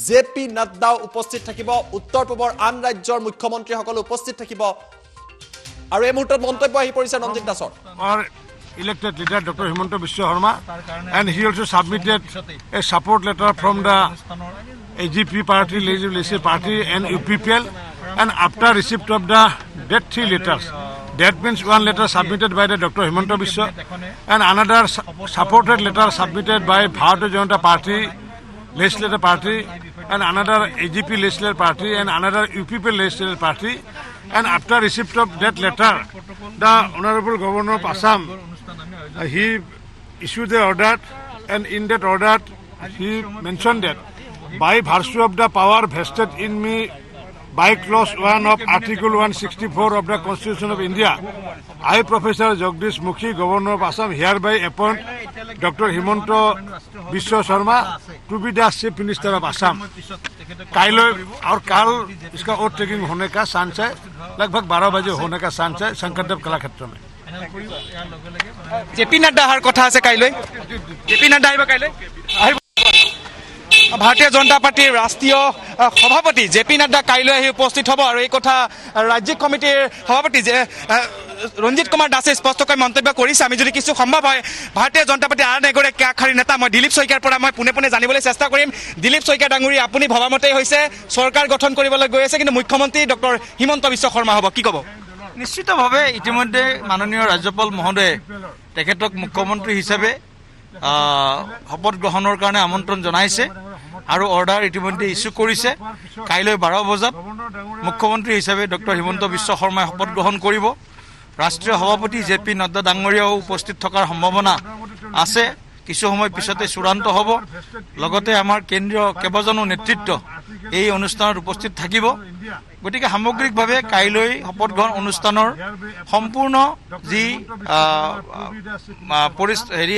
A: জে.পি. নাড্ডাও উপস্থিত থাকিব, উত্তৰ পূবৰ আন ৰাজ্যৰ মুখ্যমন্ত্ৰীসকলো উপস্থিত থাকিব। আৰু এই মুহূৰ্তত মন্তব্য আহি পৰিছে ৰঞ্জিত দাসৰ।
F: Elected leader Dr. Himanta Biswa Sarma, and he also submitted a support letter from the AGP party, Legislative Party, and UPPL. And after receipt of the that 3 letters, that means one letter submitted by the Dr. Himanta Biswa, and another supported letter submitted by Bharatiya Janata Party, Legislative Party, and another AGP Legislative Party, and another UPPL Legislative Party. And after receipt of that letter, the Honorable Governor of Assam he issued the order, and in that order he mentioned that by virtue of the power vested in me by clause 1 of Article 164 of the Constitution of India, I, Professor Jagdish Mukhi, Governor of Assam, hereby appoint Dr. Himanta Biswa Sharma to be the Chief Minister of Assam. Kylo और कल इसका oath taking होने का chance है, लगभग 12 बजे होने का चांस है शंकरदेव कलाक्षेत्र में।
B: জেপি নাড্ডা অহাৰ কথা আছে কাইলৈ জেপি নাড্ডা আহিব কাইলৈ ভাৰতীয় জনতা পাৰ্টীৰ ৰাষ্ট্ৰীয় সভাপতি জেপি নাড্ডা কাইলৈ আহি উপস্থিত হ'ব আৰু এই কথা ৰাজ্যিক কমিটিৰ সভাপতি ৰঞ্জিত কুমাৰ দাসে স্পষ্টকৈ মন্তব্য কৰিছে। আমি যদি কিছু সম্ভৱ হয় ভাৰতীয় জনতা পাৰ্টীৰ আন এগৰাকী আগশাৰীৰ নেতা মই দিলীপ শইকীয়াৰ পৰা মই পোনে পোনে জানিবলৈ চেষ্টা কৰিম। দিলীপ শইকীয়া ডাঙৰী, আপুনি ভবামতেই হৈছে চৰকাৰ গঠন কৰিবলৈ গৈ আছে, কিন্তু মুখ্যমন্ত্ৰী ডক্টৰ হিমন্ত বিশ্ব শৰ্মা হ'ব, কি ক'ব?
G: নিশ্চিতভাৱে ইতিমধ্যে মাননীয় ৰাজ্যপাল মহোদয়ে তেখেতক মুখ্যমন্ত্ৰী হিচাপে শপত গ্ৰহণৰ কাৰণে আমন্ত্ৰণ জনাইছে আৰু অৰ্ডাৰ ইতিমধ্যে ইছ্যু কৰিছে। কাইলৈ 12 বজাত মুখ্যমন্ত্ৰী হিচাপে ডক্টৰ হিমন্ত বিশ্ব শৰ্মাই শপত গ্ৰহণ কৰিব। ৰাষ্ট্ৰীয় সভাপতি জেপি নাড্ডা ডাঙৰীয়াও উপস্থিত থকাৰ সম্ভাৱনা আছে। কিছু সময় পিছতে চূড়ান্ত হ'ব। লগতে আমাৰ কেন্দ্ৰীয় কেইবাজনো নেতৃত্ব এই অনুষ্ঠানত উপস্থিত থাকিব। গতিকে সামগ্ৰিকভাৱে কাইলৈ শপত গ্ৰহণ অনুষ্ঠানৰ সম্পূৰ্ণ যি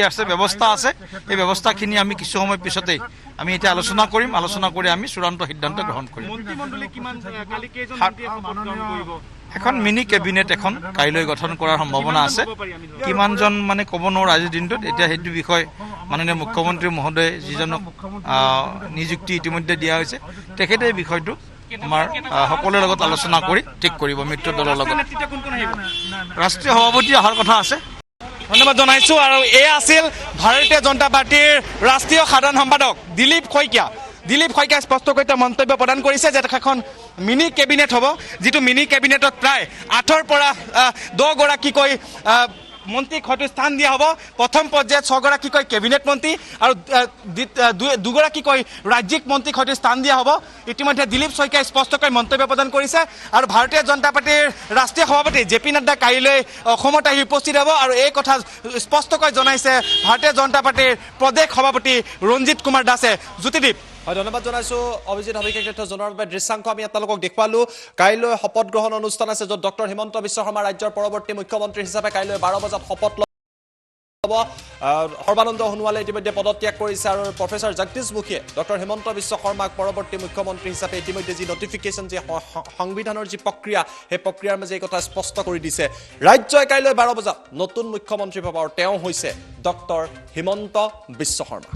G: আছে ব্যৱস্থা আছে, এই ব্যৱস্থাখিনি আমি কিছু সময় পিছতে আমি এতিয়া আলোচনা কৰিম। আলোচনা কৰি আমি চূড়ান্ত সিদ্ধান্ত গ্ৰহণ কৰিম। এখন মিনি কেবিনেট এখন কাইলৈ গঠন কৰাৰ সম্ভাৱনা আছে। কিমানজন মানে ক'ব নোৱাৰো আজিৰ দিনটোত। এতিয়া সেইটো বিষয় মাননীয় মুখ্যমন্ত্ৰী মহোদয়ে যিজনক নিযুক্তি ইতিমধ্যে দিয়া হৈছে তেখেতে এই বিষয়টো আমাৰ সকলোৰে লগত আলোচনা কৰি ঠিক কৰিব। মিত্ৰ দলৰ লগত ৰাষ্ট্ৰীয় সভাপতি অহাৰ কথা আছে।
B: ধন্যবাদ জনাইছো। আৰু এয়া আছিল ভাৰতীয় জনতা পাৰ্টীৰ ৰাষ্ট্ৰীয় সাধাৰণ সম্পাদক দিলীপ শইকীয়া। দিলীপ শইকীয়াই স্পষ্টকৈ মন্তব্য প্ৰদান কৰিছে যে এখন মিনি কেবিনেট হ'ব, যিটো মিনি কেবিনেটত প্ৰায় 8ৰ পৰা 10 গৰাকীকৈ মন্ত্ৰীক হয়তো স্থান দিয়া হ'ব। প্ৰথম পৰ্যায়ত 6 গৰাকীকৈ কেবিনেট মন্ত্ৰী আৰু 2 গৰাকীকৈ ৰাজ্যিক মন্ত্ৰীক হয়তো স্থান দিয়া হ'ব। ইতিমধ্যে দিলীপ শইকীয়াই স্পষ্টকৈ মন্তব্য প্ৰদান কৰিছে। আৰু ভাৰতীয় জনতা পাৰ্টীৰ ৰাষ্ট্ৰীয় সভাপতি জেপি নাড্ডা কাইলৈ অসমত আহি উপস্থিত হ'ব আৰু এই কথা স্পষ্টকৈ জনাইছে ভাৰতীয় জনতা পাৰ্টীৰ প্ৰদেশ সভাপতি ৰঞ্জিত কুমাৰ দাসে। জ্যোতিদীপ,
A: হয়, ধন্যবাদ জনাইছো অভিজিত সবিশেষ তথ্য জনোৱাৰ বাবে। দৃশ্যাংশ আমি আপোনালোকক দেখুৱালো। কাইলৈ শপত গ্ৰহণ অনুষ্ঠান আছে, য'ত ডক্টৰ হিমন্ত বিশ্ব শৰ্মা ৰাজ্যৰ পৰৱৰ্তী মুখ্যমন্ত্ৰী হিচাপে কাইলৈ 12 বজাত শপত ল'ব। সৰ্বানন্দ সোণোৱালে ইতিমধ্যে পদত্যাগ কৰিছে আৰু প্ৰফেচাৰ জগদীশ মুখীয়ে ডক্টৰ হিমন্ত বিশ্ব শৰ্মাক পৰৱৰ্তী মুখ্যমন্ত্ৰী হিচাপে ইতিমধ্যে যি নটিফিকেশ্যন, যি সংবিধানৰ যি প্ৰক্ৰিয়া, সেই প্ৰক্ৰিয়াৰ মাজে এই কথা স্পষ্ট কৰি দিছে। ৰাজ্যই কাইলৈ 12 বজাত নতুন মুখ্যমন্ত্ৰী পাব আৰু তেওঁ হৈছে ডক্টৰ হিমন্ত বিশ্ব শৰ্মা।